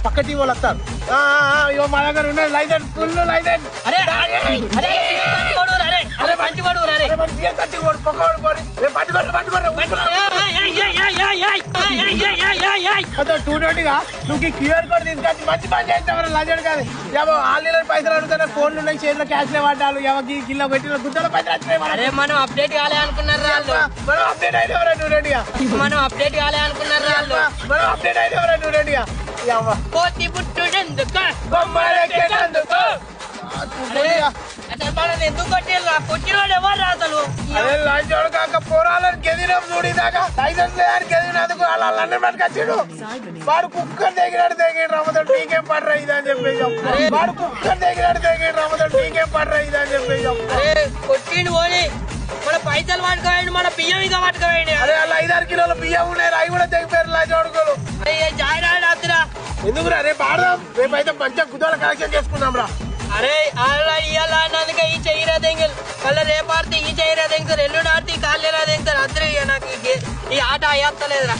పక్క టీవీ వాళ్ళు వస్తారు. ఇగో మా దగ్గర ఉన్నది లైసెన్స్, ఫుల్ లైసెన్స్. అరే మంచి పడు టూగా నువ్వు క్యూఆర్ కోడ్ తీసుకొచ్చి మంచి పని చేస్తావు. లజెండ్ కాదు ఆన్లైన్ పైసలు అడుగుతున్నా, ఫోన్లు ఉన్నాయి, చేతిలో క్యాష్ పడ్డాలు, కిలో పెట్టిన గుద్దల పైసలు వచ్చినాయి. మనం అప్డేట్ కాలే అనుకున్నారు మనం అప్డేట్ అయినవరా నువ్వు రెడ్డిగా, మనం అప్డేట్ కాలే అనుకున్నారు మనం అప్డేట్ అయినవరా నువ్వు రెడ్డిగా. కోతి పుట్టుడెందుకు ఎందుకు కొట్టిల్లా? కొట్టినోడు ఎవరు అసలు? అదే లంచోడు కాక పోరాలని గెదినాం చూడు. దాకా లైసెన్స్ లేదని గెదినందుకు వాళ్ళందరినీ పట్టుకొచ్చాడు. వాడు కుక్కర్ తెగినాడు రమ్మతాడు నీకేం పడరా ఇది అని చెప్పేసి, వాడు కుక్కర్ తెగినాడు రమ్మతాడు నీకేం పడరా ఇది అని చెప్పేసి. కొట్టిండు పోనీ మన పైసలు పట్టుకోండి, మన బియ్యం ఇంకా పట్టుకోండి. అరే వాళ్ళ 5-6 కిలోల బియ్యం ఉన్నాయి, అవి కూడా తెగిపోయారు లంచోడుకోలు. జాయిరాడు అద్దురా ఎందుకురా రేపు ఆడదాం, రేపైతే మంచిగా గుద్దల కలెక్షన్ చేసుకుందాం రా. అరే అలా ఇయ్యాలా అన్నందుకే ఈ చైరా దెంగలు మళ్ళీ రేపు ఆడితే ఈ చైరా దెంగుతారు, ఎల్లుండి ఆడితే ఈ కాళ్ళు ఎలా దెంగుతారు. అద్దరు నాకు ఈ ఆట అయ్యలేదురా.